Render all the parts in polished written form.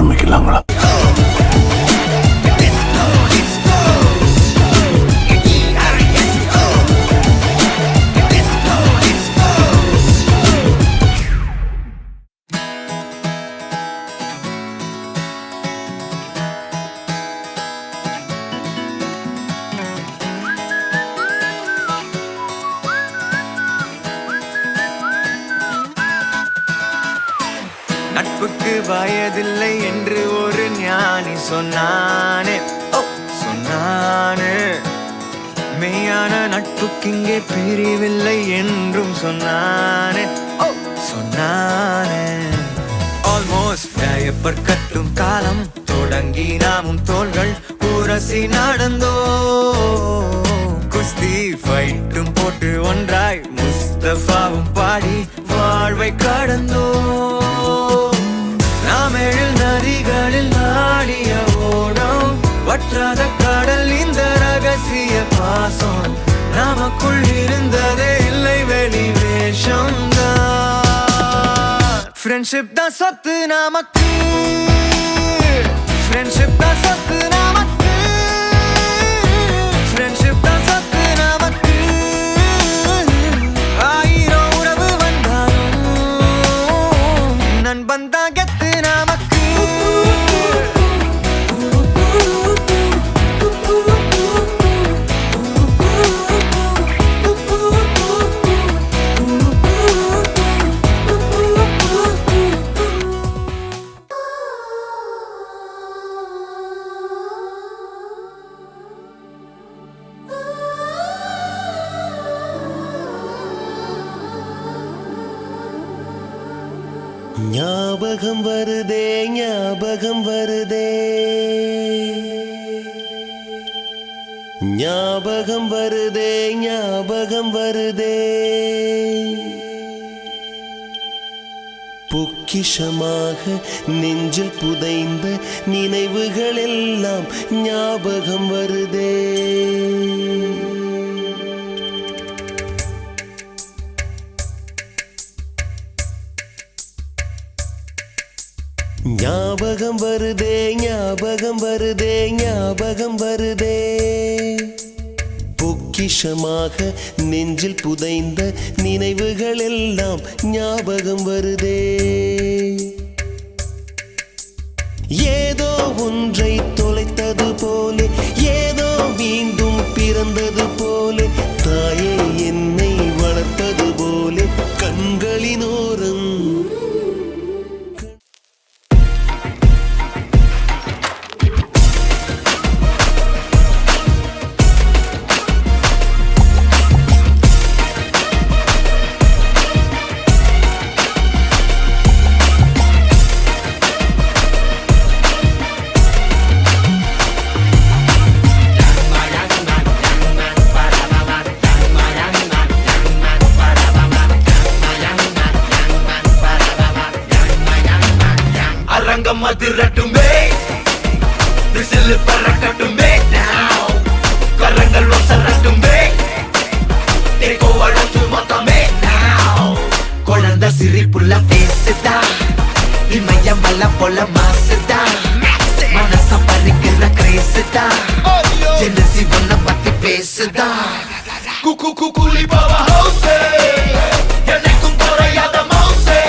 ஆரம்பிக்கலாங்களா? நட்புக்கு வயதில்லை என்று ஒரு ஞானி சொன்னானே, சொன்னானே. மெய்யான நட்புக்கு இங்கே பிரிவில்லை என்றும் சொன்னானே, சொன்னானே. ஆல்மோஸ்ட் டயப்பர் கட்டும் காலம் தொடங்கி நாமும் தோள்கள் உரசி நடந்தோ, குஸ்தி ஃபைட்டும் போட்டு ஒன்றாய் முஸ்தபாவும் பாடி வாழ்வை கடந்தோ. நாம் எழில் நதிகளில் நாடிய ஓடம், வற்றாத கடல் இந்த ரகசிய பாசம். நமக்குள் இருந்ததே இல்லை வெளி வேஷம்தான். ஃப்ரெண்ட்ஷிப் தான் சொத்து நமக்கு, ஃப்ரெண்ட்ஷிப் தான் சொத்து நமக்கு, ஃப்ரெண்ட்ஷிப் தான் சொத்து நமக்கு. ஆயிரம் உறவு வந்தாலும் நண்பன் தான் கெத்து நமக்கு. ஞாபகம் வருதே, ஞாபகம் வருதே, ஞாபகம் வருதே, ஞாபகம் வருதே. பொக்கிஷமாக நெஞ்சில் புதைந்த நினைவுகள் எல்லாம் ஞாபகம் வருதே. ஞாபகம் வருதே, ஞாபகம் வருதே, ஞாபகம் வருதே. பொக்கிஷமாக நெஞ்சில் புதைந்த நினைவுகள் எல்லாம் ஞாபகம் வருதே. ஏதோ ஒன்றை தொலைத்தது போலே, ஏதோ மீண்டும் பிறந்தது போலே, தாயே என்னை வளர்ப்பது போலே கண்களினோரம். அரங்கம் அதிரட்டுமே, விசில் பறக்கட்டுமே, கரங்கள் ஒசரட்டுமே, தேக்கோ அழுத்து மொத்தமே. குழந்தை சிரிப்புள்ள பேசுதா, இமயம் வல்ல போல மாசுதா, மனச பறிக்கிற கிரேசுதா, ஜெனசி ஒன்ன பத்தி பேசுதா. குக்கு குக்குலி பாவா ஹவுசே, என்னைக்கும் குறையாத மவுசே.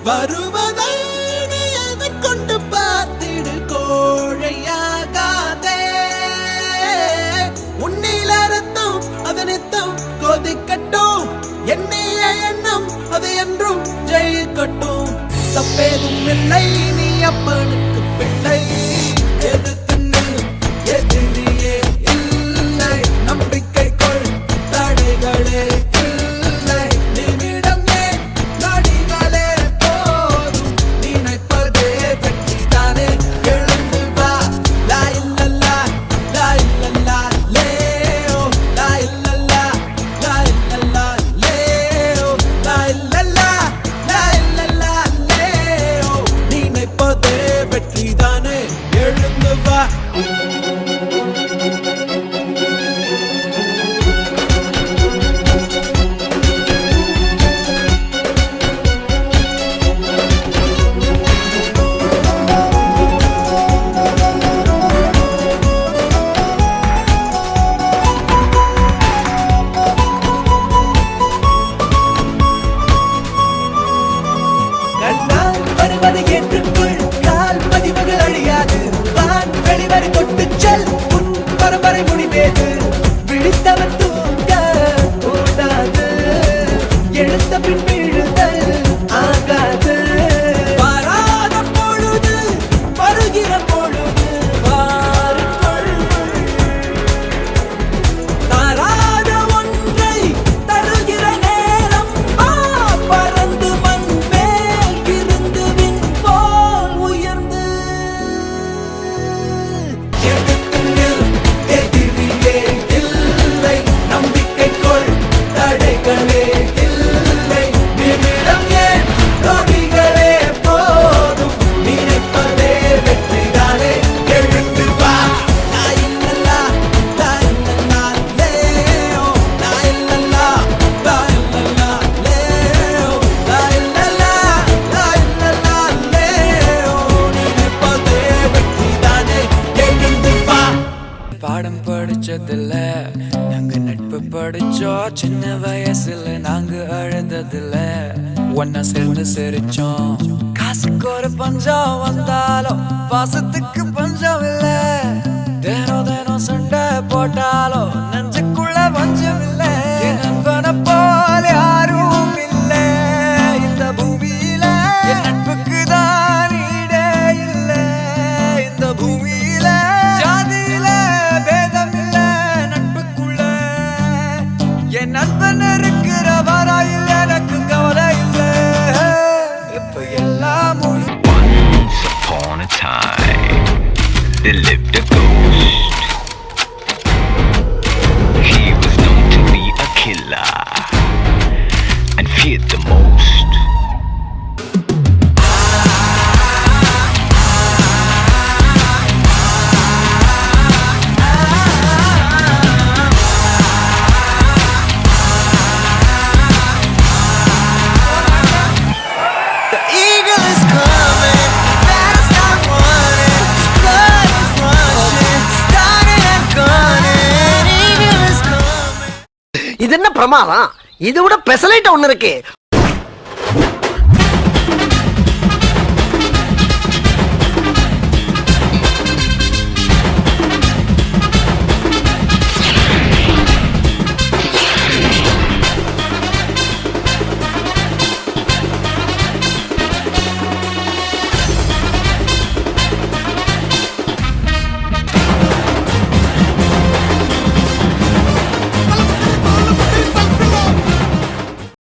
வருவதை நீ எதை கொண்டு பார்த்திடு கோழையாகாதே உன்னில ரத்தம் அது நித்தம் கொதிக்கட்டும் எண்ணிய எண்ணம் அது என்றும் ஜெயிக்கட்டும் தப்பேதும் இல்லை நீ அப்பனுக்கு பிள்ளை எதிர்த்து நில் எதிரியே இல்லை நம்பிக்கை கொள் தடைகளே இல்லை நிமிடம் ஏன் நொடிகளே போதும் நினைப்பதே வெற்றிதானே எழுந்து வா லா இல்லல்லா லா இல்லல்லா லேயோ லா இல்லல்லா லா இல்லல்லா லேயோ லா இல்லல்லா லா இல்லல்லா லேயோ நினைப்பதே வெற்றிதானே எழுந்து வா கண்ணால் வருவதை ஏற்றுக்கொள் கால் பதிவுகள் அழியாது வான் வெளிவரை கொண்டு செல் உன் பரம்பரை முடிவேது விழித்தவன் தூங்க கூடாது எழுத்த பின் விழுதல் ஆகாது வராத பொழுது வருகிற பொழுது வாருக்குள் தாராத ஒன்றை தருகிற நேரம் பறந்து மண் மேல் இருந்து விண் போல் உயர்ந்து எதிர்த்து நில் எதிரியே இல்லை நம்பிக்கை கொள் தடைகளே இல்லை நிமிடம் ஏன் நொடிகளே போதும் நினைப்பதே வெற்றிதானே எழுந்து வா லா இல்லல்லா லா இல்லல்லா லேயோ லா இல்லல்லா லா இல்லல்லா லேயோ லா இல்லல்லா லா இல்லல்லா லேயோ நினைப்பதே வெற்றிதானே எழுந்து வா பாடம் படிச்சதில்ல நாங்க நட்பு படிச்சோம் சின்ன வயசுல நாங்க அழுததில்ல ஒன்னா சேர்ந்து சிரிச்சோம் காசுக்கு ஒரு பஞ்சம் வந்தாலும் பாசத்துக்கு பஞ்சம் இல்ல தினம் தினம் சண்டை போட்டாலும் நெஞ்சுக்குள்ள பஞ்சம் இல்ல என் நண்பனை போல யாரும் இல்ல இந்த பூமியில என் நட்புக்கு தான் ஈடே இல்ல இந்த பூமியில ஜாதியில பேதம் இல்ல நட்புக்குள்ள என் நண்பன் இருக்கிற வராயில் எனக்கு கவலை இல்ல இப்ப எல்லாம் Once upon a time, there lived a ghost. He was known to be a killer and feared the most. The eagle is coming, fast I'm running, his blood is rushing, starting and gunning, eagle is coming. இது என்ன பிரமாதம்? இது விட பெசலைட் ஒண்ணு இருக்கு.